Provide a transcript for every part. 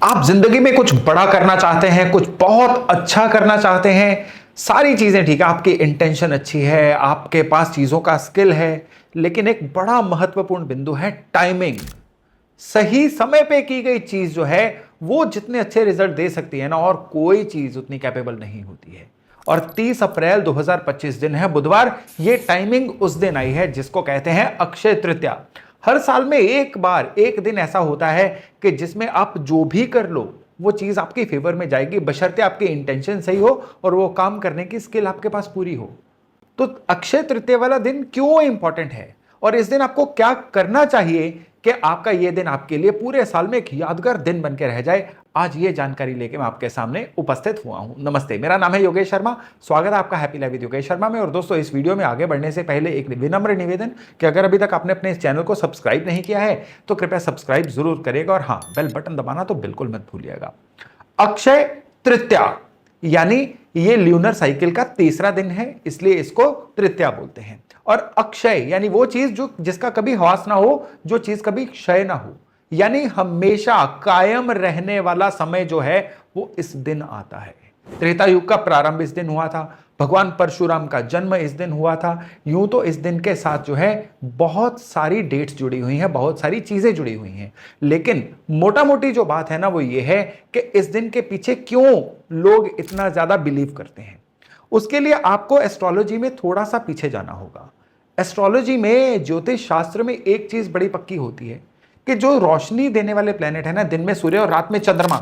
आप जिंदगी में कुछ बड़ा करना चाहते हैं, कुछ बहुत अच्छा करना चाहते हैं, सारी चीजें ठीक है, आपकी इंटेंशन अच्छी है, आपके पास चीजों का स्किल है, लेकिन एक बड़ा महत्वपूर्ण बिंदु है टाइमिंग। सही समय पे की गई चीज जो है वो जितने अच्छे रिजल्ट दे सकती है ना, और कोई चीज उतनी कैपेबल नहीं होती है। और 30 अप्रैल 2025 दिन है बुधवार, ये टाइमिंग उस दिन आई है जिसको कहते हैं अक्षय तृतीया। हर साल में एक बार एक दिन ऐसा होता है कि जिसमें आप जो भी कर लो वो चीज आपके फेवर में जाएगी, बशर्ते आपकी इंटेंशन सही हो और वो काम करने की स्किल आपके पास पूरी हो। तो अक्षय तृतीया वाला दिन क्यों इंपॉर्टेंट है और इस दिन आपको क्या करना चाहिए कि आपका यह दिन आपके लिए पूरे साल में एक यादगार दिन बनकर रह जाए, आज ये जानकारी लेके मैं आपके सामने उपस्थित हुआ हूं। नमस्ते, मेरा नाम है योगेश शर्मा। स्वागत है आपका happy life with Yogesh Sharma में। और दोस्तों, इस वीडियो में आगे बढ़ने से पहले एक विनम्र निवेदन कि अगर अभी तक आपने अपने इस चैनल को सब्सक्राइब नहीं किया है तो कृपया सब्सक्राइब जरूर करिएगा और हाँ, बेल बटन दबाना तो बिल्कुल मत भूलिएगा। अक्षय तृतीया यानी ये ल्यूनर साइकिल का तीसरा दिन है, इसलिए इसको तृतीया बोलते हैं। और अक्षय यानी वो चीज जो जिसका कभी ह्रास ना हो, जो चीज कभी क्षय ना हो, यानी हमेशा कायम रहने वाला समय जो है वो इस दिन आता है। त्रेता युग का प्रारंभ इस दिन हुआ था, भगवान परशुराम का जन्म इस दिन हुआ था। यूं तो इस दिन के साथ जो है बहुत सारी डेट्स जुड़ी हुई हैं, बहुत सारी चीजें जुड़ी हुई हैं, लेकिन मोटा मोटी जो बात है ना वो ये है कि इस दिन के पीछे क्यों लोग इतना ज्यादा बिलीव करते हैं। उसके लिए आपको एस्ट्रोलॉजी में थोड़ा सा पीछे जाना होगा। एस्ट्रोलॉजी में, ज्योतिष शास्त्र में एक चीज बड़ी पक्की होती है कि जो रोशनी देने वाले प्लेनेट है ना, दिन में सूर्य और रात में चंद्रमा,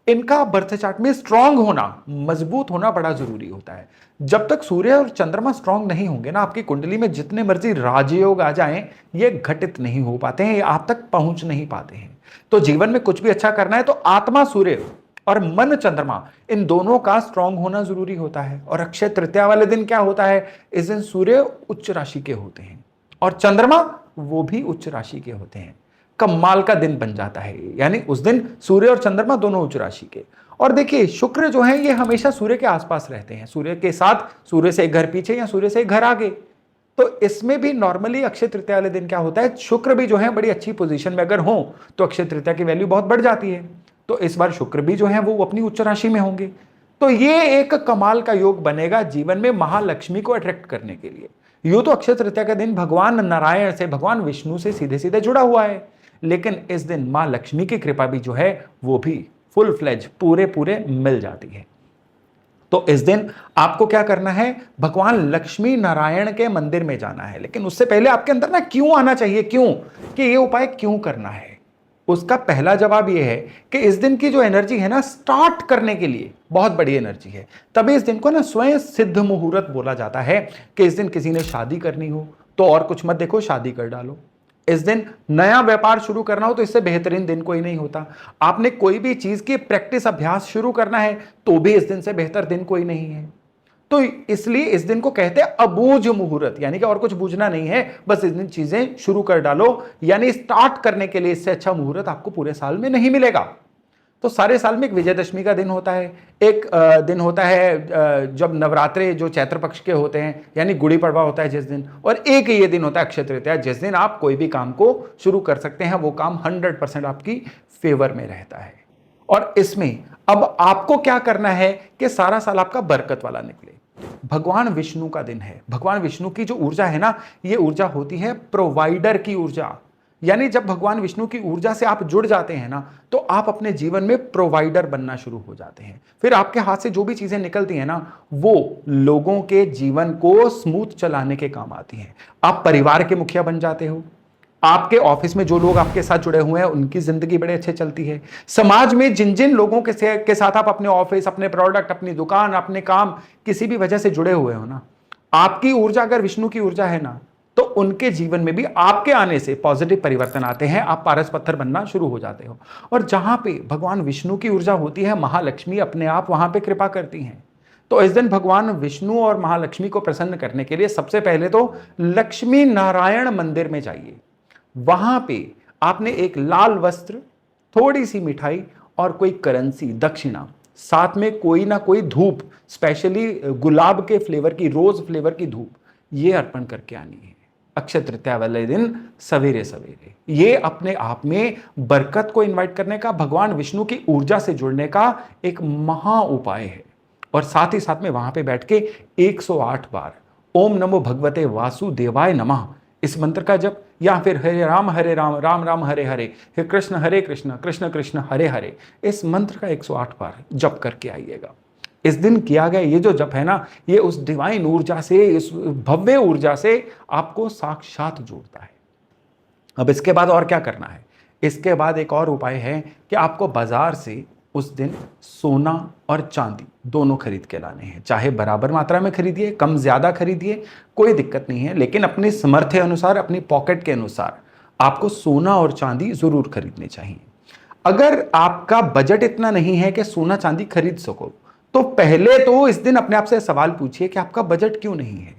इनका बर्थ चार्ट में स्ट्रांग होना, मजबूत होना बड़ा जरूरी होता है। जब तक सूर्य और चंद्रमा स्ट्रांग नहीं होंगे ना, आपकी कुंडली में जितने मर्जी राजयोग आ जाएं, ये घटित नहीं हो पाते हैं, ये आप तक पहुंच नहीं पाते हैं। तो जीवन में कुछ भी अच्छा करना है तो आत्मा सूर्य और मन चंद्रमा, इन दोनों का स्ट्रांग होना जरूरी होता है। और अक्षय तृतीया वाले दिन क्या होता है, इस दिन सूर्य उच्च राशि के होते हैं और चंद्रमा वो भी उच्च राशि के होते हैं। कमाल का दिन बन जाता है, यानी उस दिन सूर्य और चंद्रमा दोनों उच्च राशि के। और देखिए, शुक्र जो है ये हमेशा सूर्य के आसपास रहते हैं, सूर्य के साथ, सूर्य से एक घर पीछे या सूर्य से एक घर आगे। तो इसमें भी नॉर्मली अक्षय तृतीया वाले दिन क्या होता है, शुक्र भी जो है बड़ी अच्छी पोजीशन में अगर हो तो अक्षय तृतीया की वैल्यू बहुत बढ़ जाती है। तो इस बार शुक्र भी जो है वो अपनी उच्च राशि में होंगे। तो ये एक कमाल का योग बनेगा जीवन में महालक्ष्मी को अट्रैक्ट करने के लिए। यूं तो अक्षय तृतीया का दिन भगवान नारायण से, भगवान विष्णु से सीधे सीधे जुड़ा हुआ है, लेकिन इस दिन मां लक्ष्मी की कृपा भी जो है वो भी फुल फ्लेज पूरे पूरे मिल जाती है। तो इस दिन आपको क्या करना है, भगवान लक्ष्मी नारायण के मंदिर में जाना है। लेकिन उससे पहले आपके अंदर ना क्यों आना चाहिए, क्यों, कि ये उपाय क्यों करना है, उसका पहला जवाब यह है कि इस दिन की जो एनर्जी है ना, स्टार्ट करने के लिए बहुत बड़ी एनर्जी है। तभी इस दिन को ना स्वयं सिद्ध मुहूर्त बोला जाता है कि इस दिन किसी ने शादी करनी हो तो और कुछ मत देखो, शादी कर डालो। इस दिन नया व्यापार शुरू करना हो तो इससे बेहतरीन दिन कोई नहीं होता। आपने कोई भी चीज की प्रैक्टिस, अभ्यास शुरू करना है तो भी इस दिन से बेहतर दिन कोई नहीं है। तो इसलिए इस दिन को कहते हैं अबूझ मुहूर्त, यानी कि और कुछ बूझना नहीं है, बस इस दिन चीजें शुरू कर डालो। यानी स्टार्ट करने के लिए इससे अच्छा मुहूर्त आपको पूरे साल में नहीं मिलेगा। तो सारे साल में एक विजयदशमी का दिन होता है, एक दिन होता है जब नवरात्रे जो चैत्र पक्ष के होते हैं, यानी गुड़ी पड़वा होता है जिस दिन, और एक ये दिन होता है अक्षय तृतीया, जिस दिन आप कोई भी काम को शुरू कर सकते हैं, वो काम 100% आपकी फेवर में रहता है। और इसमें अब आपको क्या करना है कि सारा साल आपका बरकत वाला निकले। भगवान विष्णु का दिन है। भगवान विष्णु की जो ऊर्जा है ना, ये ऊर्जा होती है प्रोवाइडर की ऊर्जा। यानी जब भगवान विष्णु की ऊर्जा से आप जुड़ जाते हैं ना, तो आप अपने जीवन में प्रोवाइडर बनना शुरू हो जाते हैं। फिर आपके हाथ से जो भी चीजें निकलती हैं ना, वो लोगों के जीवन को स्मूथ चलाने के काम आती हैं। आप परिवार के मुखिया बन जाते हो, आपके ऑफिस में जो लोग आपके साथ जुड़े हुए हैं उनकी जिंदगी बड़े अच्छे चलती है। समाज में जिन जिन लोगों के साथ आप अपने ऑफिस, अपने प्रोडक्ट, अपनी दुकान, अपने काम किसी भी वजह से जुड़े हुए हो ना, आपकी ऊर्जा अगर विष्णु की ऊर्जा है ना, तो उनके जीवन में भी आपके आने से पॉजिटिव परिवर्तन आते हैं, आप पारस पत्थर बनना शुरू हो जाते हो। और जहां पे भगवान विष्णु की ऊर्जा होती है, महालक्ष्मी अपने आप वहां पे कृपा करती हैं। तो इस दिन भगवान विष्णु और महालक्ष्मी को प्रसन्न करने के लिए सबसे पहले तो लक्ष्मी नारायण मंदिर में जाइए। वहां पे आपने एक लाल वस्त्र, थोड़ी सी मिठाई और कोई करेंसी, दक्षिणा, साथ में कोई ना कोई धूप, स्पेशली गुलाब के फ्लेवर की, रोज फ्लेवर की धूप, ये अर्पण करके आनी है। अक्षय तृतीया वाले दिन सवेरे सवेरे। ये अपने आप में बरकत को इनवाइट करने का, भगवान विष्णु की ऊर्जा से जुड़ने का एक महा उपाय है। और साथ ही साथ में वहां पे बैठ के 108 बार ओम नमो भगवते वासुदेवाय नमः इस मंत्र का जप, या फिर हरे राम राम राम हरे हरे, हे कृष्ण कृष्ण कृष्ण हरे हरे, इस मंत्र का 108 बार जप करके आइएगा। इस दिन किया गया ये जो जप है ना, ये उस डिवाइन ऊर्जा से, इस भव्य ऊर्जा से आपको साक्षात जोड़ता है। अब इसके बाद और क्या करना है? इसके बाद एक और उपाय है कि आपको बाजार से उस दिन सोना और चांदी दोनों खरीद के लाने हैं। चाहे बराबर मात्रा में खरीदिए, कम ज्यादा खरीदिए, कोई दिक्कत नहीं है, लेकिन अपने सामर्थ्य अनुसार, अपनी पॉकेट के अनुसार आपको सोना और चांदी जरूर खरीदने चाहिए। अगर आपका बजट इतना नहीं है कि सोना चांदी खरीद सको, तो पहले तो इस दिन अपने आप से सवाल पूछिए कि आपका बजट क्यों नहीं है।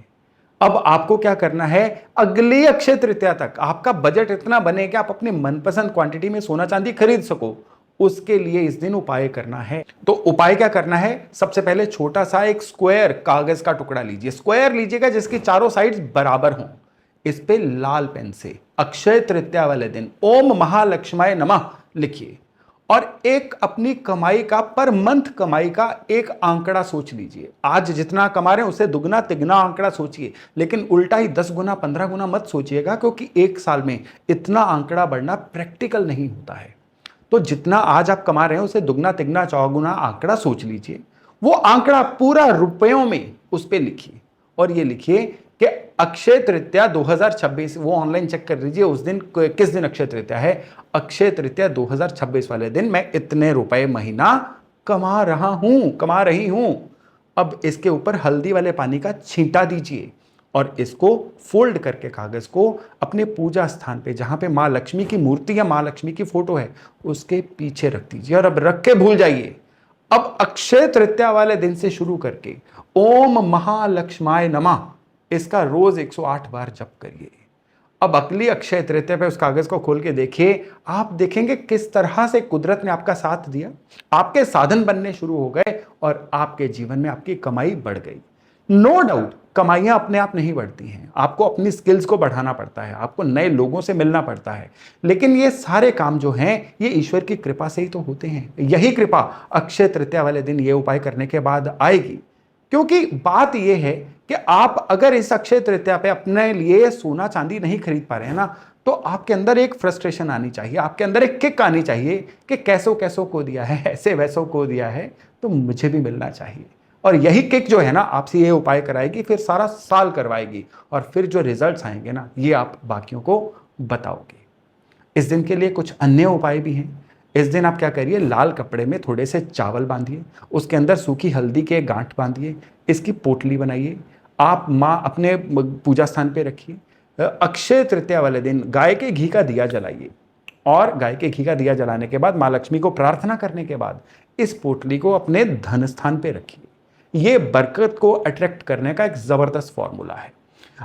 अब आपको क्या करना है, अगली अक्षय तृतीया तक आपका बजट इतना बने कि आप अपने मनपसंद क्वांटिटी में सोना चांदी खरीद सको, उसके लिए इस दिन उपाय करना है। तो उपाय क्या करना है? सबसे पहले छोटा सा एक स्क्वायर कागज का टुकड़ा लीजिए, स्क्वायर लीजिएगा जिसकी चारों साइड्स बराबर हों। इस पे लाल पेन से अक्षय तृतीया वाले दिन ओम महालक्ष्माय नमः लिखिए, और एक अपनी कमाई का, पर मंथ कमाई का एक आंकड़ा सोच लीजिए। आज जितना कमा रहे हैं उससे दुगना तिगना आंकड़ा सोचिए, लेकिन उल्टा ही 10 गुना 15 गुना मत सोचिएगा, क्योंकि एक साल में इतना आंकड़ा बढ़ना प्रैक्टिकल नहीं होता है। तो जितना आज आप कमा रहे हैं उसे दुगना तिगना चौगुना आंकड़ा सोच लीजिए। वो आंकड़ा पूरा रुपयों में उस पर लिखिए, और ये लिखिए कि अक्षय तृतीया 2026, वो ऑनलाइन चेक कर लीजिए उस दिन किस दिन अक्षय तृतीया है। अक्षय तृतीया 2026 वाले दिन मैं इतने रुपए महीना कमा रही हूं। अब इसके ऊपर हल्दी वाले पानी का छींटा दीजिए, और इसको फोल्ड करके कागज को अपने पूजा स्थान पे, जहां पे मां लक्ष्मी की मूर्ति या मां लक्ष्मी की फोटो है, उसके पीछे रख दीजिए, और अब रख के भूल जाइए। अब अक्षय तृतीया वाले दिन से शुरू करके ओम महालक्ष्माय नमः इसका रोज 108 बार जप करिए। अब अगली अक्षय तृतीया पे उस कागज को खोल के देखिए, आप देखेंगे किस तरह से कुदरत ने आपका साथ दिया, आपके साधन बनने शुरू हो गए, और आपके जीवन में आपकी कमाई बढ़ गई। नो डाउट कमाइयां अपने आप नहीं बढ़ती हैं, आपको अपनी स्किल्स को बढ़ाना पड़ता है, आपको नए लोगों से मिलना पड़ता है, लेकिन ये सारे काम जो हैं ये ईश्वर की कृपा से ही तो होते हैं। यही कृपा अक्षय तृतीया वाले दिन ये उपाय करने के बाद आएगी। क्योंकि बात यह है कि आप अगर इस अक्षय तृतीया पे अपने लिए सोना चांदी नहीं खरीद पा रहे हैं ना, तो आपके अंदर एक फ्रस्ट्रेशन आनी चाहिए, आपके अंदर एक किक आनी चाहिए कि कैसों कैसों को दिया है, ऐसे वैसों को दिया है, तो मुझे भी मिलना चाहिए। और यही किक जो है ना आपसे ये उपाय कराएगी, फिर सारा साल करवाएगी, और फिर जो रिजल्ट्स आएंगे ना, ये आप बाकियों को बताओगे। इस दिन के लिए कुछ अन्य उपाय भी हैं। इस दिन आप क्या करिए, लाल कपड़े में थोड़े से चावल बांधिए, उसके अंदर सूखी हल्दी के गांठ बांधिए, इसकी पोटली बनाइए, आप माँ अपने पूजा स्थान पे रखिए। अक्षय तृतीया वाले दिन गाय के घी का दिया जलाइए, और गाय के घी का दिया जलाने के बाद माँ लक्ष्मी को प्रार्थना करने के बाद इस पोटली को अपने धन स्थान पे रखिए। ये बरकत को अट्रैक्ट करने का एक जबरदस्त फॉर्मूला है।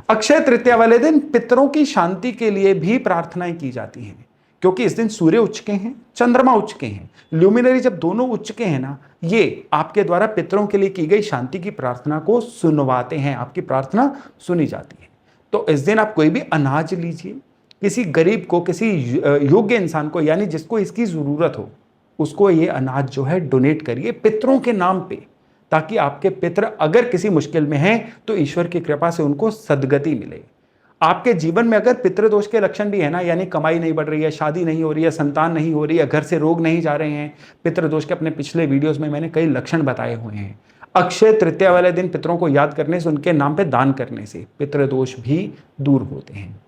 अक्षय तृतीया वाले दिन पितरों की शांति के लिए भी प्रार्थनाएं की जाती हैं, क्योंकि इस दिन सूर्य उच्च के हैं, चंद्रमा उच्च के हैं, ल्यूमिनरी जब दोनों उच्च के हैं ना, ये आपके द्वारा पितरों के लिए की गई शांति की प्रार्थना को सुनवाते हैं, आपकी प्रार्थना सुनी जाती है। तो इस दिन आप कोई भी अनाज लीजिए, किसी गरीब को, किसी योग्य इंसान को, यानी जिसको इसकी जरूरत हो, उसको ये अनाज जो है डोनेट करिए पितरों के नाम पे, ताकि आपके पितर अगर किसी मुश्किल में हैं तो ईश्वर की कृपा से उनको सद्गति मिले। आपके जीवन में अगर पितृदोष के लक्षण भी है ना, यानी कमाई नहीं बढ़ रही है, शादी नहीं हो रही है, संतान नहीं हो रही है, घर से रोग नहीं जा रहे हैं, पितृदोष के अपने पिछले वीडियोस में मैंने कई लक्षण बताए हुए हैं। अक्षय तृतीया वाले दिन पितरों को याद करने से, उनके नाम पे दान करने से पितृदोष भी दूर होते हैं।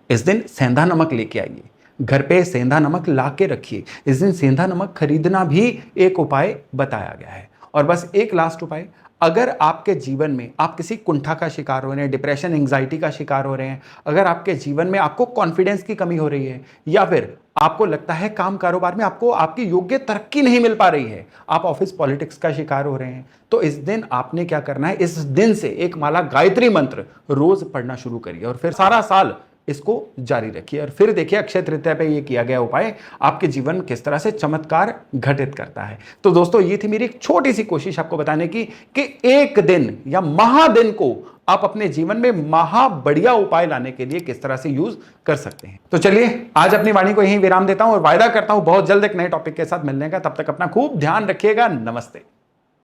इस दिन सेंधा नमक लेके आइए, घर पे सेंधा नमक ला के रखिए। इस दिन सेंधा नमक खरीदना भी एक उपाय बताया गया है। और बस एक लास्ट उपाय, अगर आपके जीवन में आप किसी कुंठा का शिकार हो रहे हैं, डिप्रेशन एंजाइटी का शिकार हो रहे हैं, अगर आपके जीवन में आपको कॉन्फिडेंस की कमी हो रही है, या फिर आपको लगता है काम कारोबार में आपको आपकी योग्य तरक्की नहीं मिल पा रही है, आप ऑफिस पॉलिटिक्स का शिकार हो रहे हैं, तो इस दिन आपने क्या करना है, इस दिन से एक माला गायत्री मंत्र रोज पढ़ना शुरू करिए, और फिर सारा साल इसको जारी रखिए। और फिर देखिए अक्षय तृतीया पे ये किया गया उपाय आपके जीवन किस तरह से चमत्कार घटित करता है। तो दोस्तों ये थी मेरी एक छोटी सी कोशिश आपको बताने की कि एक दिन या महादिन को आप अपने जीवन में महा बढ़िया उपाय लाने के लिए किस तरह से यूज कर सकते हैं। तो चलिए आज अपनी वाणी को यहीं विराम देता हूं और वायदा करता हूं बहुत जल्द एक नए टॉपिक के साथ मिलने का। तब तक अपना खूब ध्यान रखिएगा। नमस्ते।